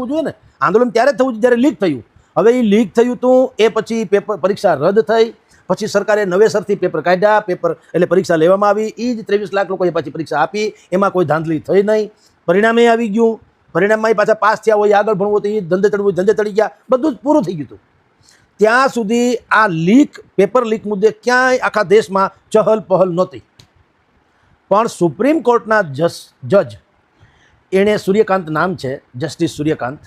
જોઈએ ને, આંદોલન ત્યારે થવું જોઈએ જ્યારે લીક થયું. હવે એ લીક થયું તો એ પછી પેપર પરીક્ષા રદ થઈ, પછી સરકારે નવેસરથી પેપર કાઢ્યા, પેપર એટલે પરીક્ષા લેવામાં આવી. એ જ 23 લાખ લોકોએ પછી પરીક્ષા આપી, એમાં કોઈ ધાંધલી થઈ નહીં, પરિણામે આવી ગયું. પરિણામમાં પાછા પાસ થયા હોય, આગળ ભણવું તો એ ધંધે ચડવું, ધંધે ચડી ગયા, બધું જ પૂરું થઈ ગયું હતું. ત્યાં સુધી આ લીક, પેપર લીક મુદ્દે ક્યાંય આખા દેશમાં ચહલ પહલ નહોતી. પણ સુપ્રીમ કોર્ટના જજ, એણે સૂર્યકાંત નામ છે, જસ્ટિસ સૂર્યકાંત,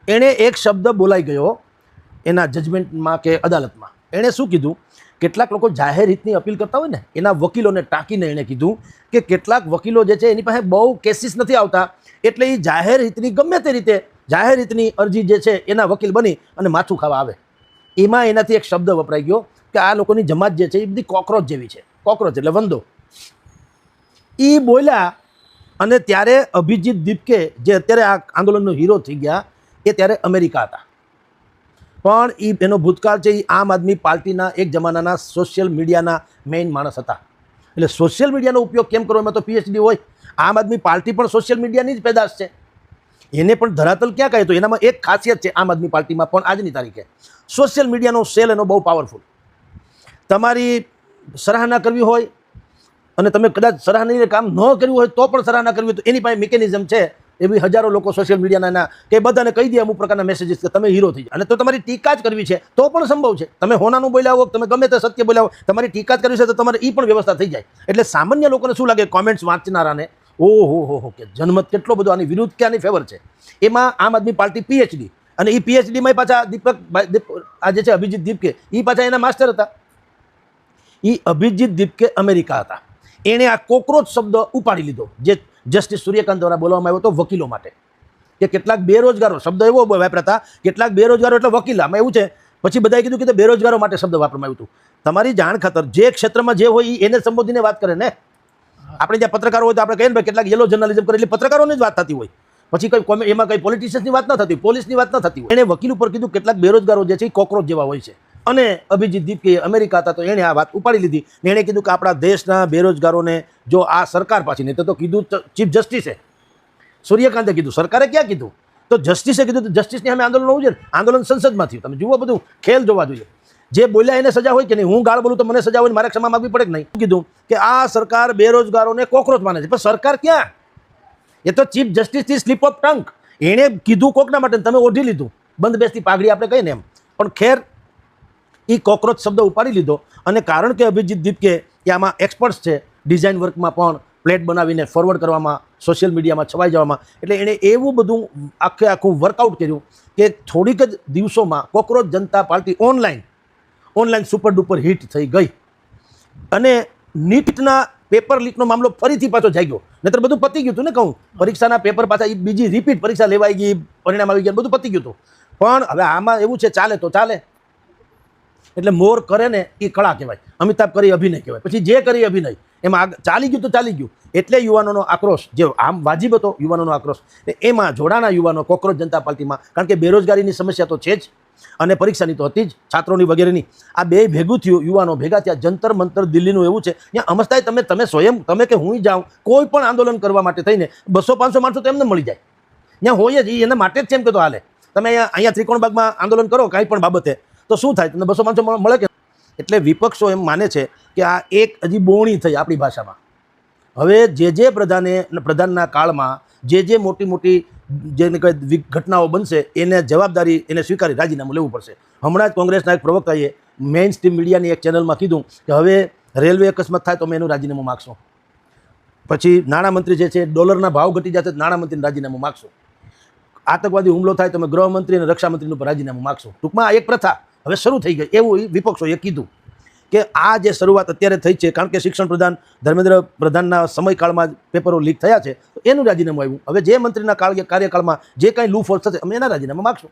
એણે એક શબ્દ બોલાઈ ગયો એના જજમેન્ટમાં કે અદાલતમાં. એણે શું કીધું, કેટલાક લોકો જાહેર હિતની અપીલ કરતા હોય ને, એના વકીલોને ટાંકીને એણે કીધું કે કેટલાક વકીલો જે છે એની પાસે બહુ કેસીસ નથી આવતા, એટલે એ જાહેર હિતની ગમે તે રીતે જાહેર હિતની અરજી જે છે એના વકીલ બની અને માથું ખાવા આવે. એમાં એનાથી એક શબ્દ વપરાઈ ગયો કે આ લોકોની જમાત જે છે એ બધી કોકરોચ જેવી છે. કોકરોચ એટલે વંદો. એ બોલ્યા અને ત્યારે અભિજીત દીપકે, જે અત્યારે આ આંદોલનનો હીરો થઈ ગયા, એ ત્યારે અમેરિકા હતા. પણ એ એનો ભૂતકાળ છે, એ આમ આદમી પાર્ટીના એક જમાનાના સોશિયલ મીડિયાના મેઇન માણસ હતા. એટલે સોશિયલ મીડિયાનો ઉપયોગ કેમ કરવો, એમાં તો પીએચડી હોય. આમ આદમી પાર્ટી પણ સોશિયલ મીડિયાની જ પેદાશ છે. એને પણ ધરાતલ ક્યાં કહે તો એનામાં એક ખાસિયત છે આમ આદમી પાર્ટીમાં પણ આજની તારીખે, સોશિયલ મીડિયાનો સેલ એનો બહુ પાવરફુલ. તમારી સરાહના કરવી હોય અને તમે કદાચ સરાહનીય કામ ન કર્યું હોય તો પણ સરાહના કરવી હોય તો એની પાસે મિકેનિઝમ છે. એવી હજારો લોકો સોશિયલ મીડિયાના કે બધાને કહી દે અમુક પ્રકારના મેસેજીસ કે તમે હીરો થઈ જાઓ. અને તો તમારી ટીકા જ કરવી છે તો પણ સંભવ છે. તમે હોનાનું બોલ્યા હો, તમે ગમે તે સત્ય બોલ્યા હો, તમારી ટીકા જ કરવી છે તો તમારે એ પણ વ્યવસ્થા થઈ જાય. એટલે સામાન્ય લોકોને શું લાગે, કોમેન્ટ્સ વાંચનારાને, ઓહો કે જનમત કેટલો બધો આની વિરુદ્ધ કે આની ફેવર છે. એમાં આમ આદમી પાર્ટી પીએચડી, અને એ પીએચડીમાં પાછા આ જે છે અભિજીત દીપકે, એ પાછા એના માસ્ટર હતા. એ અભિજીત દીપકે અમેરિકા હતા. એણે આ કોકરોચ શબ્દ ઉપાડી લીધો, જે જસ્ટિસ સૂર્યકાંત દ્વારા બોલવામાં આવ્યો હતો વકીલો માટે, કે કેટલાક બેરોજગારો, શબ્દ એવો વાપરતા, કેટલાક બેરોજગારો એટલે વકીલ. આમાં એવું છે, પછી બધાએ કીધું કે બેરોજગારો માટે શબ્દ વાપરવામાં આવ્યું હતું. તમારી જાણ ખાતર જે ક્ષેત્રમાં જે હોય એને સંબોધીને વાત કરે ને. આપણે ત્યાં પત્રકારો હોય તો આપણે કહીએ ને કેટલાક યલો જર્નલિઝમ કરે, એટલે પત્રકારોની જ વાત થતી હોય. પછી કઈ એમાં કઈ પોલિટિશિયન્સની વાત ન થતી, પોલીસની વાત ન થતી હોય. એણે વકીલ ઉપર કીધું કેટલાક બેરોજગારો જે છે એ કોકરોચ જેવા હોય છે. અને અભિજીત દીપકે અમેરિકા હતા તો એણે આ વાત ઉપાડી લીધી. એણે કીધું કે આપણા દેશના બેરોજગારોને જો આ સરકાર પાછી, નહીં તો કીધું ચીફ જસ્ટિસે, સૂર્યકાંતે કીધું, સરકારે ક્યાં કીધું, તો જસ્ટિસે કીધું. તો જસ્ટિસની સામે આંદોલન હોવું જોઈએ. આંદોલન સંસદમાં થયું. તમે જુઓ, બધું ખેલ જોવા જોઈએ. જે બોલ્યા એને સજા હોય કે નહીં. હું ગાળ બોલું તો મને સજા હોય, મારે ક્ષમા માગવી પડે કે નહીં. કીધું કે આ સરકાર બેરોજગારોને કોકરોચ માને છે. પણ સરકાર ક્યાં, એ તો ચીફ જસ્ટિસથી સ્લીપ ઓફ ટંગ. એણે કીધું કોકના માટે, તમે ઓઢી લીધું, બંધ બેસતી પાઘડી આપણે કહીએ ને એમ. પણ ખેર, એ કોકરોચ શબ્દ ઉપાડી લીધો. અને કારણ કે અભિજીત દીપકે કે આમાં એક્સપર્ટ્સ છે, ડિઝાઇન વર્કમાં પણ પ્લેટ બનાવીને ફોરવર્ડ કરવામાં, સોશિયલ મીડિયામાં છવાઈ જવામાં, એટલે એણે એવું બધું આખું વર્કઆઉટ કર્યું કે થોડીક જ દિવસોમાં cockroach Janata party online super duper hit થઈ ગઈ. અને નીટના પેપર લીકનો મામલો ફરીથી પાછો જાગ્યો. નહીતર બધું પતી ગયું હતું ને. કહું, પરીક્ષાના પેપર પાછા બીજી રિપીટ પરીક્ષા લેવાઈ ગઈ, પરિણામ આવી ગયા, બધું પતી ગયું હતું. પણ હવે આમાં એવું છે, ચાલે તો ચાલે. એટલે મોર કરે ને એ કળા કહેવાય, અમિતાભ કરી અભિનય કહેવાય. પછી જે કરી અભિનય એમાં ચાલી ગયું તો ચાલી ગયું. એટલે યુવાનોનો આક્રોશ, જે આમ વાજિબ હતો યુવાનોનો આક્રોશ, એમાં જોડાણા યુવાનો કોકરોચ જનતા પાર્ટીમાં. કારણ કે બેરોજગારીની સમસ્યા તો છે જ, અને પરીક્ષાની તો હતી જ, છાત્રોની વગેરેની. આ બે ભેગું થયું, યુવાનો ભેગા થયા. જંતર મંતર દિલ્હીનું એવું છે, ત્યાં અમસ્તાય તમે સ્વયં, તમે કે હું જાઉં કોઈ પણ આંદોલન કરવા માટે થઈને 200-500 માણસો તો એમને મળી જાય. ત્યાં હોય જ, એના માટે જ છે એમ કે તો હાલે. તમે અહીંયા ત્રિકોણબાગમાં આંદોલન કરો કાંઈ પણ બાબતે, તો શું થાય, તમને 200-500 મળે કે. એટલે વિપક્ષો એમ માને છે કે આ એક હજી બોણી થઈ આપણી ભાષામાં. હવે જે પ્રધાનના કાળમાં જે મોટી જેને કઈ ઘટનાઓ બનશે એને જવાબદારી એને સ્વીકારી રાજીનામું લેવું પડશે. હમણાં જ કોંગ્રેસના એક પ્રવક્તાએ મેઇન સ્ટ્રીમ મીડિયાની એક ચેનલમાં કીધું કે હવે રેલવે અકસ્માત થાય તો અમે એનું રાજીનામું માગશું. પછી નાણામંત્રી જે છે, ડોલરના ભાવ ઘટી જશે તો નાણામંત્રીનું રાજીનામું માગશું. આતંકવાદી હુમલો થાય તો અમે ગૃહમંત્રી અને રક્ષામંત્રીનું પર રાજીનામું માગશું. ટૂંકમાં આ એક પ્રથા હવે શરૂ થઈ ગઈ, એવું વિપક્ષોએ કીધું. કે આ જે શરૂઆત અત્યારે થઈ છે, કારણ કે શિક્ષણ પ્રધાન ધર્મેન્દ્ર પ્રધાનના સમયકાળમાં પેપરો લીક થયા છે, તો એનું રાજીનામું આવ્યું. હવે જે મંત્રીના કાર્યકાળમાં જે કાંઈ લૂફોલ થશે અમે એના રાજીનામા માગશું.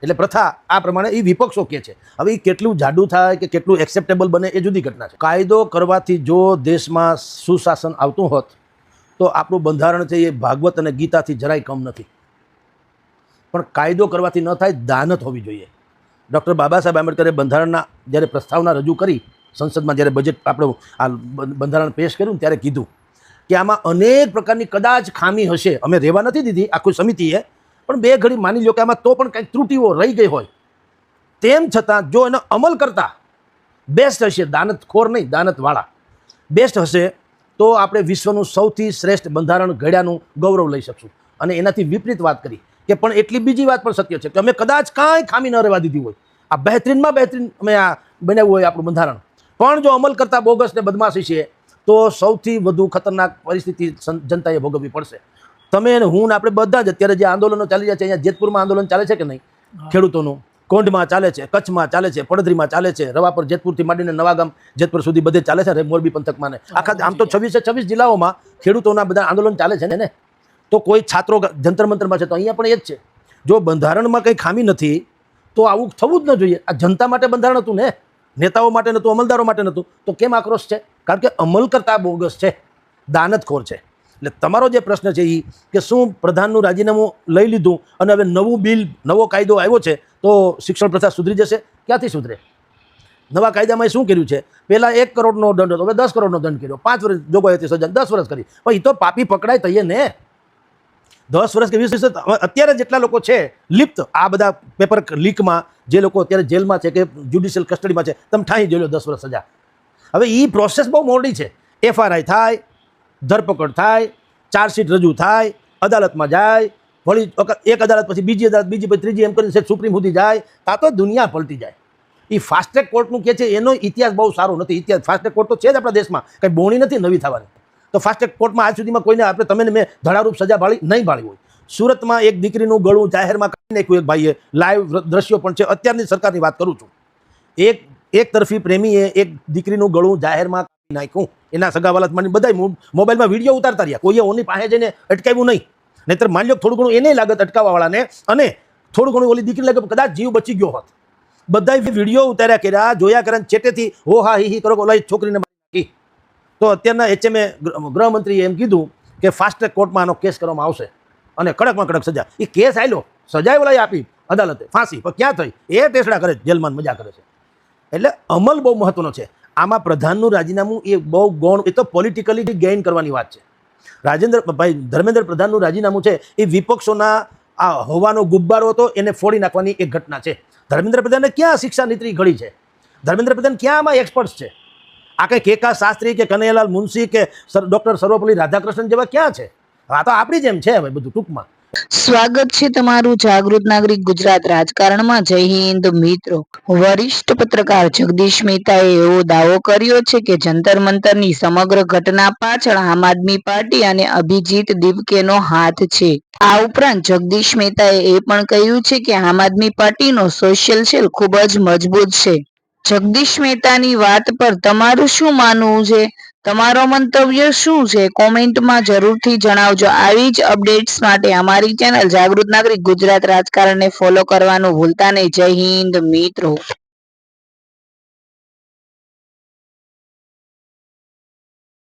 એટલે પ્રથા આ પ્રમાણે એ વિપક્ષો કહે છે. હવે એ કેટલું જાડું થાય કે કેટલું એક્સેપ્ટેબલ બને એ જુદી ઘટના છે. કાયદો કરવાથી જો દેશમાં સુશાસન આવતું હોત તો આપણું બંધારણ છે એ ભાગવત અને ગીતાથી જરાય કમ નથી. પણ કાયદો કરવાથી ન થાય, દાનત હોવી જોઈએ. ડૉક્ટર બાબા સાહેબ આંબેડકરે બંધારણના જ્યારે પ્રસ્તાવના રજૂ કરી સંસદમાં, જ્યારે બજેટ આપણું આ બંધારણ પેશ કર્યું ત્યારે કીધું કે આમાં અનેક પ્રકારની કદાચ ખામી હશે, અમે રહેવા નથી દીધી આખું સમિતિએ, પણ બે ઘડી માની લો કે આમાં તો પણ કંઈક ત્રુટીઓ રહી ગઈ હોય, તેમ છતાં જો એનો અમલ કરતા બેસ્ટ હશે, દાનતખોર નહીં દાનતવાળા બેસ્ટ હશે, તો આપણે વિશ્વનું સૌથી શ્રેષ્ઠ બંધારણ ઘડ્યાનું ગૌરવ લઈ શકશું. અને એનાથી વિપરીત વાત કરી કે પણ એટલી બીજી વાત પણ સત્ય છે કે અમે કદાચ કાંઈ ખામી ન રહેવા દીધી હોય, આ બહેતરીનમાં બહેતરીન અમે આ બનાવ્યું હોય આપણું બંધારણ, પણ જો અમલ કરતા બોગસ ને બદમાશી છે તો સૌથી વધુ ખતરનાક પરિસ્થિતિ જનતાએ ભોગવવી પડશે. તમે અને હું ને આપણે બધા જ અત્યારે જે આંદોલનો ચાલી રહ્યા છે, અહીંયા જેતપુરમાં આંદોલન ચાલે છે કે નહીં, ખેડૂતોનું કોંઢમાં ચાલે છે, કચ્છમાં ચાલે છે, પડધરીમાં ચાલે છે, રવાપર જેતપુરથી માંડીને નવાગામ જેતપુર સુધી બધે ચાલે છે, મોરબી પંથકમાં ને આખા આમ તો 26 જિલ્લાઓમાં ખેડૂતોના બધા આંદોલન ચાલે છે ને. તો કોઈ છાત્રો જંતર મંતરમાં છે, તો અહીંયા પણ એ જ છે. જો બંધારણમાં કંઈ ખામી નથી તો આવું થવું જ ન જોઈએ. આ જનતા માટે બંધારણ હતું ને, નેતાઓ માટે નહોતું, અમલદારો માટે નહોતું, તો કેમ આક્રોશ છે? કારણ કે અમલ કરતા બોગસ છે, દાનતખોર છે. એટલે તમારો જે પ્રશ્ન છે એ કે શું પ્રધાનનું રાજીનામું લઈ લીધું અને હવે નવું બિલ, નવો કાયદો આવ્યો છે તો શિક્ષણ પ્રથા સુધરી જશે? ક્યાંથી સુધરે? નવા કાયદામાં શું કર્યું છે? પહેલાં 1 કરોડનો દંડ હતો, હવે 10 કરોડનો દંડ કર્યો, 5 વર્ષ જોગવાઈ હતી સજા, 10 વર્ષ કરી. પણ એ તો પાપી પકડાય તૈયે ને 10 વર્ષ કે 20 વર્ષ. અત્યારે જેટલા લોકો છે લિપ્ત આ બધા પેપર લીકમાં, જે લોકો અત્યારે જેલમાં છે કે જ્યુડિશિયલ કસ્ટડીમાં છે, તમે ઠાઈ જોઈ લો 10 વર્ષ સજા. હવે એ પ્રોસેસ બહુ મોડી છે. FRI થાય, ધરપકડ થાય, ચાર્જશીટ રજૂ થાય, અદાલતમાં જાય, વળી એક અદાલત પછી બીજી અદાલત, બીજી પછી ત્રીજી, એમ કરીને સુપ્રીમ સુધી જાય, તા તો દુનિયા પલટી જાય. એ ફાસ્ટ ટ્રેક કોર્ટનું કહે છે એનો ઇતિહાસ બહુ સારો નથી. ઇતિહાસ ફાસ્ટ ટ્રેક કોર્ટ તો છે જ આપણા દેશમાં, કંઈ બોણી નથી નવી થવાની. તો ફાસ્ટ ટ્રેક કોર્ટમાં આજ સુધીમાં કોઈને આપણે તમે મેં ધડારૂપ સજા નહીં ભાળી હોય. સુરતમાં એક દીકરીનું ગળું જાહેરમાં કાઢી નાખ્યું એક ભાઈએ, લાઈવ દ્રશ્યો પણ છે, અત્યારની સરકારની વાત કરું છું. એક તરફી પ્રેમીએ એક દીકરીનું ગળું જાહેરમાં કાઢી નાખ્યું, એના સગાવાલા માની બધા મોબાઈલમાં વિડીયો ઉતારતા રહ્યા, કોઈએ ઓની પાસે જઈને અટકાવ્યું નહીં. નહીંતર માની લો થોડું ઘણું એને લાગત અટકાવવાવાળાને, અને થોડું ઘણું ઓલી દીકરી લાગે કદાચ જીવ બચી ગયો હોત. બધાય વિડીયો ઉતાર્યા કર્યા, જોયા કર્યા, ચેટેથી હો હા હી કરો ઓલા છોકરીને મારી. તો અત્યારના HMA ગૃહમંત્રીએ એમ કીધું કે ફાસ્ટ ટ્રેક કોર્ટમાં આનો કેસ કરવામાં આવશે અને કડકમાં કડક સજા. એ કેસ આવેલો, સજાએ ઓલાએ આપી અદાલતે ફાંસી, પણ ક્યાં થઈ? એ ટેસડા કરે, જેલમાં મજા કરે છે. એટલે અમલ બહુ મહત્વનો છે. આમાં પ્રધાનનું રાજીનામું એ બહુ ગૌણ, એ તો પોલિટિકલી ગેઇન કરવાની વાત છે. ધર્મેન્દ્ર પ્રધાનનું રાજીનામું છે એ વિપક્ષોના આ હવાનો ગુબ્બારો હતો એને ફોડી નાખવાની એક ઘટના છે. ધર્મેન્દ્ર પ્રધાને ક્યાં શિક્ષા નીતિ ઘડી છે? ધર્મેન્દ્ર પ્રધાન ક્યાં આમાં એક્સપર્ટ છે? આ કંઈ કેકા શાસ્ત્રી કે કનૈયાલાલ મુનશી કે ડૉક્ટર સર્વપલ્લી રાધાકૃષ્ણન જેવા ક્યાં છે? આ તો આપણી જેમ છે હવે બધું ટૂંકમાં. સ્વાગત છે તમારું જાગૃત નાગરિક ગુજરાત રાજકારણમાં. જય હિન્દ મિત્રો. વરિષ્ઠ પત્રકાર જગદીશ મહેતાએ એવો દાવો કર્યો છે કે જંતર મંતરની સમગ્ર ઘટના પાછળ આમ આદમી પાર્ટી અને અભિજીત દિપકેનો હાથ છે. આ ઉપરાંત જગદીશ મહેતાએ એ પણ કહ્યું છે કે આમ આદમી પાર્ટીનો સોશિયલ સેલ ખૂબ જ મજબૂત છે. જગદીશ મહેતાની વાત પર તમારું શું માનવું છે? તમારો મંતવ્ય શું છે? કોમેન્ટમાં જરૂરથી જણાવજો. આવી જ અપડેટ્સ માટે અમારી ચેનલ જાગૃત નાગરિક ગુજરાત રાજકારણને ફોલો કરવાનું ભૂલતા નહીં. જય હિન્દ મિત્રો.